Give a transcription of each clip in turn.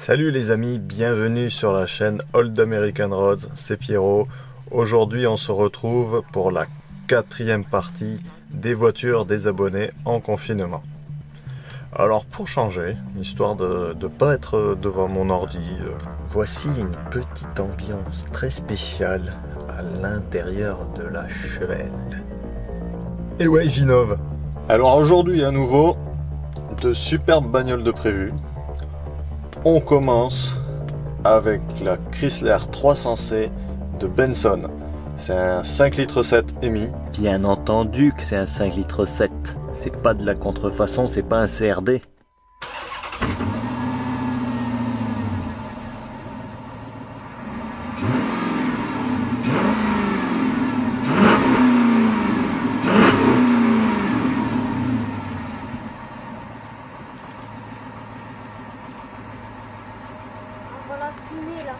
Salut les amis, bienvenue sur la chaîne Old American Roads, c'est Pierrot. Aujourd'hui on se retrouve pour la 4e partie des voitures des abonnés en confinement. Alors pour changer, histoire de ne pas être devant mon ordi, voici une petite ambiance très spéciale à l'intérieur de la Chevelle. Et ouais, j'innove. Alors aujourd'hui à nouveau, de superbes bagnoles de prévues. On commence avec la Chrysler 300C de Benson. C'est un 5 litres 7 EMI. Bien entendu que c'est un 5 litres 7. C'est pas de la contrefaçon, c'est pas un CRD. On va la fumer là.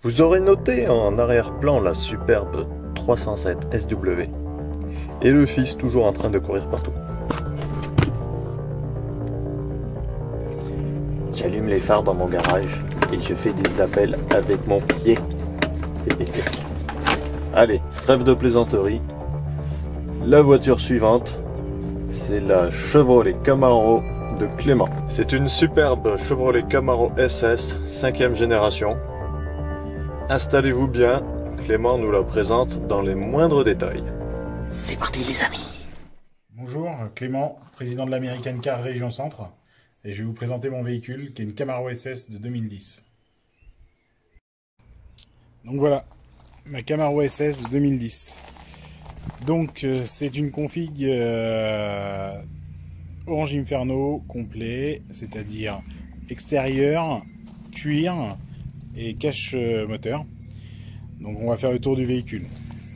Vous aurez noté en arrière-plan la superbe 307 SW et le fils toujours en train de courir partout. J'allume les phares dans mon garage et je fais des appels avec mon pied. Allez, trêve de plaisanterie. La voiture suivante, c'est la Chevrolet Camaro de Clément. C'est une superbe Chevrolet Camaro SS 5e génération. Installez-vous bien, Clément nous la présente dans les moindres détails. C'est parti les amis. Bonjour, Clément, président de l'American Car Région Centre, et je vais vous présenter mon véhicule qui est une Camaro SS de 2010. Donc voilà, ma Camaro SS de 2010. Donc c'est une config Orange Inferno complet, c'est-à-dire extérieur, cuir et cache moteur. Donc on va faire le tour du véhicule.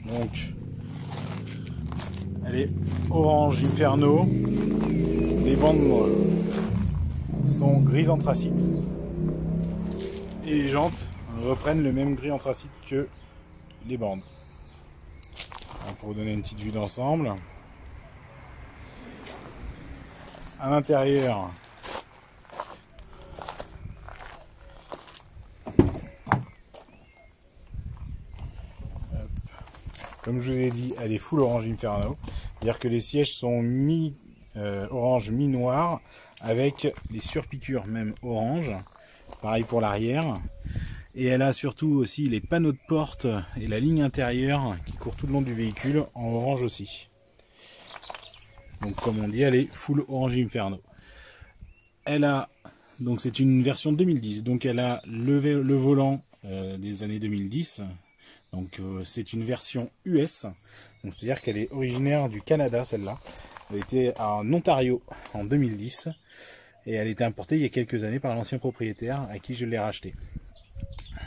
Donc elle est Orange Inferno. Les bandes sont gris anthracite et les jantes reprennent le même gris anthracite que les bandes. Alors, pour vous donner une petite vue d'ensemble, à l'intérieur, comme je vous ai dit, elle est full Orange Inferno. C'est-à-dire que les sièges sont mi-orange, mi-noir, avec les surpiqûres même orange. Pareil pour l'arrière. Et elle a surtout aussi les panneaux de porte et la ligne intérieure qui court tout le long du véhicule en orange aussi. Donc comme on dit, elle est full Orange Inferno. Elle a, donc c'est une version 2010, donc elle a le volant des années 2010. Donc c'est une version US, c'est-à-dire qu'elle est originaire du Canada, celle-là. Elle était en Ontario en 2010 et elle était importée il y a quelques années par l'ancien propriétaire à qui je l'ai racheté.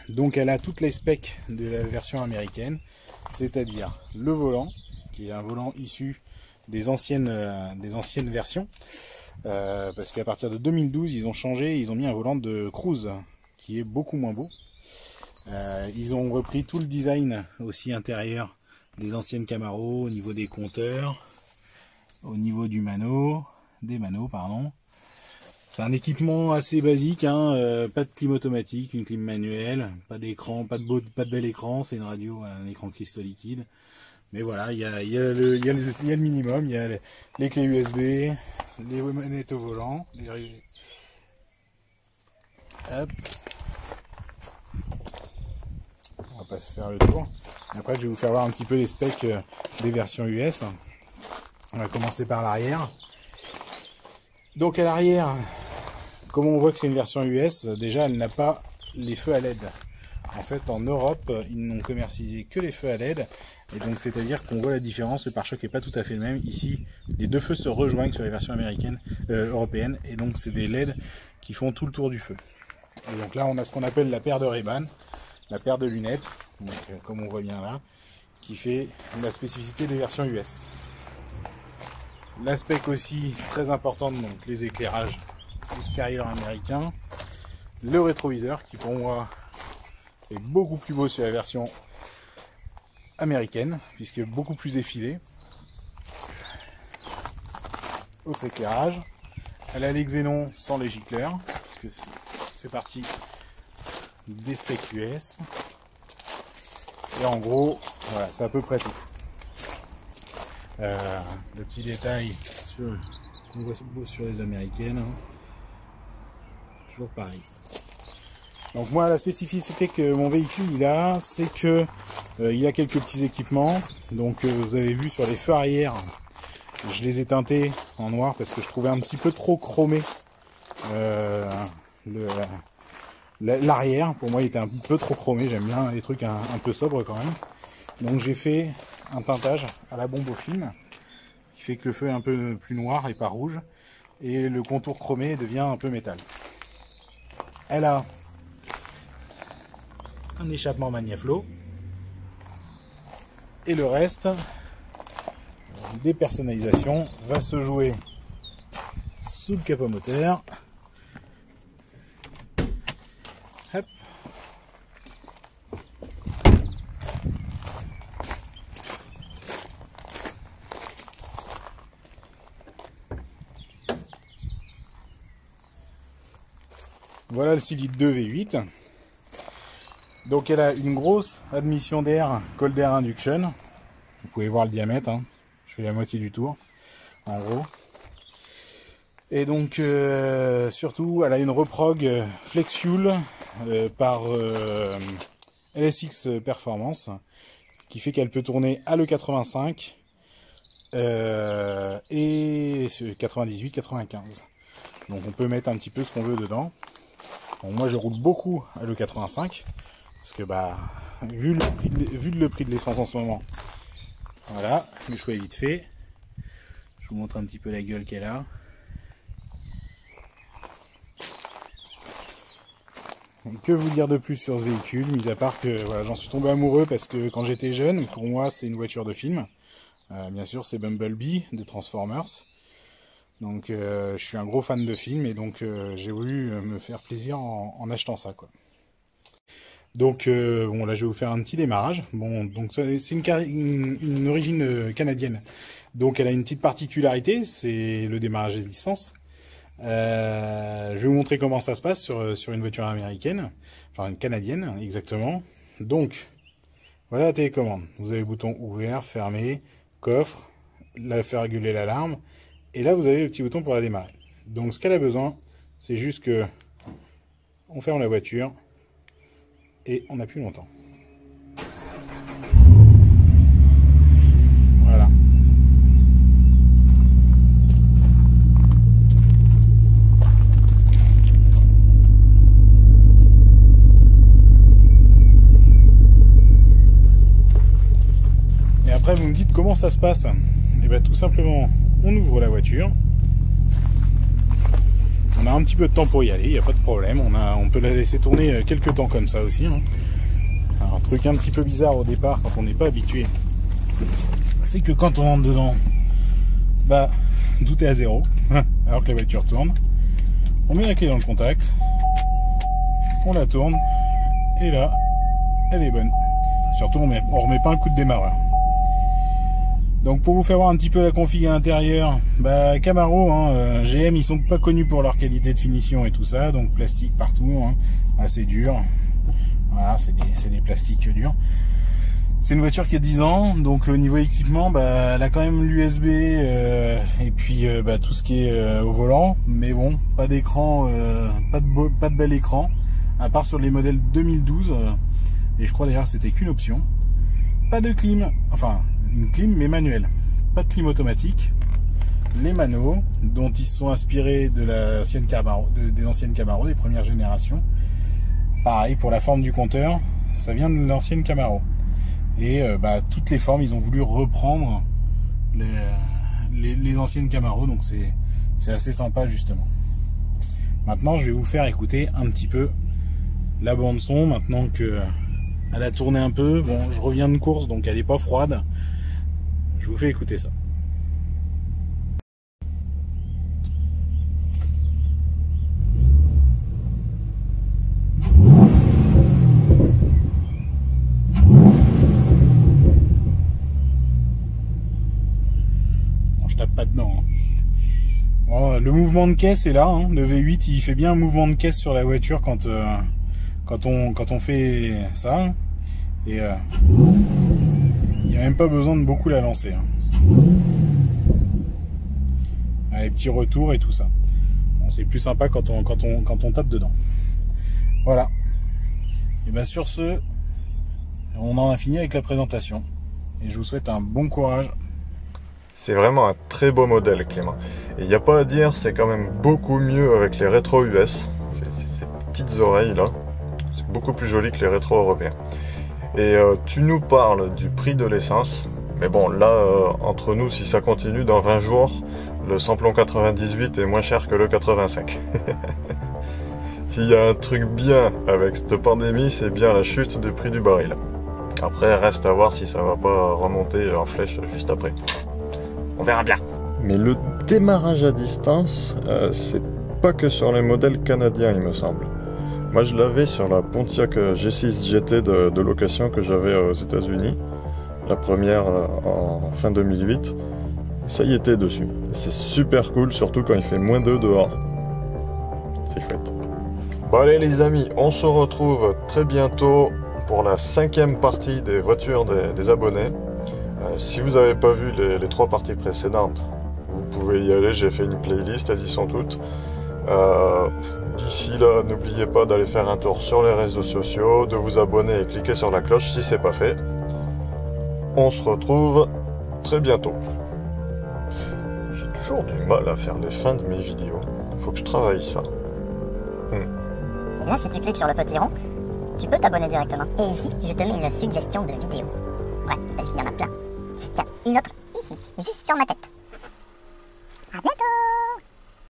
Donc elle a toutes les specs de la version américaine, c'est-à-dire le volant, qui est un volant issu des anciennes versions, parce qu'à partir de 2012, ils ont changé, ils ont mis un volant de cruise qui est beaucoup moins beau. Ils ont repris tout le design aussi intérieur des anciennes Camaro au niveau des compteurs, au niveau des manos, pardon. C'est un équipement assez basique, hein, pas de clim automatique, une clim manuelle, pas d'écran, pas de bel écran, c'est une radio, un écran cristal liquide. Mais voilà, il y a le minimum, il y a les clés USB, les manettes au volant, hop. On va pas se faire le tour. Après, je vais vous faire voir un petit peu les specs des versions US. On va commencer par l'arrière. Donc à l'arrière, comme on voit que c'est une version US, déjà elle n'a pas les feux à LED. En fait, en Europe, ils n'ont commercialisé que les feux à LED. Et donc c'est-à-dire qu'on voit la différence, le pare-choc n'est pas tout à fait le même. Ici, les deux feux se rejoignent sur les versions américaines, européennes. Et donc c'est des LED qui font tout le tour du feu. Et donc là, on a ce qu'on appelle la paire de Ray-Ban, la paire de lunettes, donc, comme on voit bien là, qui fait la spécificité des versions US. L'aspect aussi très important, donc les éclairages extérieurs américains, le rétroviseur qui pour moi est beaucoup plus beau sur la version américaine puisque beaucoup plus effilé. Autre éclairage, elle a les xénons sans les gicleurs puisque ça fait partie des specs US. Et en gros, voilà, c'est à peu près tout. Le petit détail qu'on voit sur les américaines, hein. Toujours pareil. Donc moi, la spécificité que mon véhicule il a, c'est que il a quelques petits équipements. Donc vous avez vu sur les feux arrière, je les ai teintés en noir parce que je trouvais un petit peu trop chromé l'arrière. Pour moi, il était un peu trop chromé. J'aime bien les trucs un peu sobres quand même. Donc j'ai fait un teintage à la bombe au film qui fait que le feu est un peu plus noir et pas rouge et le contour chromé devient un peu métal. Elle a un échappement Magnaflow et le reste des personnalisations va se jouer sous le capot moteur. Hop. Voilà le Cylindre 2 V8. Donc elle a une grosse admission d'air, col d'air induction. Vous pouvez voir le diamètre, hein. Je fais la moitié du tour, en gros. Et donc surtout, elle a une reprog Flex Fuel par LSX Performance, qui fait qu'elle peut tourner à l'E85 et 98-95. Donc on peut mettre un petit peu ce qu'on veut dedans. Bon, moi je roule beaucoup à l'E85 parce que bah vu le prix de l'essence en ce moment, voilà, le choix est vite fait. Je vous montre un petit peu la gueule qu'elle a. Donc, que vous dire de plus sur ce véhicule, mis à part que voilà, j'en suis tombé amoureux parce que quand j'étais jeune, pour moi c'est une voiture de film. Bien sûr c'est Bumblebee de Transformers. Donc je suis un gros fan de films et donc j'ai voulu me faire plaisir en achetant ça, quoi. Donc bon, là je vais vous faire un petit démarrage. Bon, donc c'est une origine canadienne. Donc elle a une petite particularité, c'est le démarrage des licences. Je vais vous montrer comment ça se passe sur une voiture américaine, enfin une canadienne exactement. Donc voilà la télécommande. Vous avez le bouton ouvert, fermé, coffre, faire réguler l'alarme. Et là, vous avez le petit bouton pour la démarrer. Donc, ce qu'elle a besoin, c'est juste que on ferme la voiture et on appuie longtemps. Voilà. Et après, vous me dites comment ça se passe. Et bien, tout simplement, on ouvre la voiture. On a un petit peu de temps pour y aller, il n'y a pas de problème. On peut la laisser tourner quelques temps comme ça aussi, hein. Alors, un truc un petit peu bizarre au départ quand on n'est pas habitué, c'est que quand on rentre dedans, bah tout est à zéro, alors que la voiture tourne. On met la clé dans le contact, on la tourne, et là, elle est bonne. Surtout on remet pas un coup de démarreur. Donc pour vous faire voir un petit peu la config à l'intérieur, bah Camaro, hein, GM, ils sont pas connus pour leur qualité de finition et tout ça, donc plastique partout, hein, assez dur. Voilà, c'est des plastiques durs. C'est une voiture qui a 10 ans, donc au niveau équipement, bah, elle a quand même l'USB et puis bah, tout ce qui est au volant, mais bon, pas d'écran, pas de bel écran, à part sur les modèles 2012, et je crois d'ailleurs que c'était qu'une option. Pas de clim, enfin une clim mais manuelle, pas de clim automatique. Les manos, dont ils se sont inspirés de l'ancienne Camaro, des anciennes Camaro, des premières générations. Pareil pour la forme du compteur, ça vient de l'ancienne Camaro. Et bah, toutes les formes, ils ont voulu reprendre les anciennes Camaro, donc c'est assez sympa justement. Maintenant, je vais vous faire écouter un petit peu la bande son, maintenant que elle a tourné un peu. Bon, je reviens de course, donc elle n'est pas froide. Je vous fais écouter ça. Tape pas dedans. Hein. Bon, le mouvement de caisse est là. Hein. Le V8, il fait bien un mouvement de caisse sur la voiture quand on fait ça. Et il n'y a même pas besoin de beaucoup la lancer. Hein. Les petits retours et tout ça. Bon, c'est plus sympa quand on tape dedans. Voilà. Et bien sur ce, on en a fini avec la présentation. Et je vous souhaite un bon courage. C'est vraiment un très beau modèle, Clément. Et il n'y a pas à dire, c'est quand même beaucoup mieux avec les rétros US. Ces petites oreilles là. C'est beaucoup plus joli que les rétros européens. Et tu nous parles du prix de l'essence. Mais bon, là, entre nous, si ça continue, dans 20 jours, le samplon 98 est moins cher que le 85. S'il y a un truc bien avec cette pandémie, c'est bien la chute du prix du baril. Après, reste à voir si ça va pas remonter en flèche juste après. On verra bien. Mais le démarrage à distance, c'est pas que sur les modèles canadiens, il me semble. Moi, je l'avais sur la Pontiac G6 GT de location que j'avais aux États-Unis. La première en fin 2008. Ça y était dessus. C'est super cool, surtout quand il fait moins 2 dehors. C'est chouette. Bon allez les amis, on se retrouve très bientôt pour la 5e partie des voitures des abonnés. Si vous n'avez pas vu les 3 parties précédentes, vous pouvez y aller, j'ai fait une playlist, elles y sont toutes. D'ici là, n'oubliez pas d'aller faire un tour sur les réseaux sociaux, de vous abonner et cliquer sur la cloche si c'est pas fait. On se retrouve très bientôt. J'ai toujours du mal à faire les fins de mes vidéos, il faut que je travaille ça. Et là, si tu cliques sur le petit rond, tu peux t'abonner directement. Et ici, je te mets une suggestion de vidéo. Ouais, parce qu'il y en a plein. Tiens, une autre ici, juste sur ma tête. À bientôt!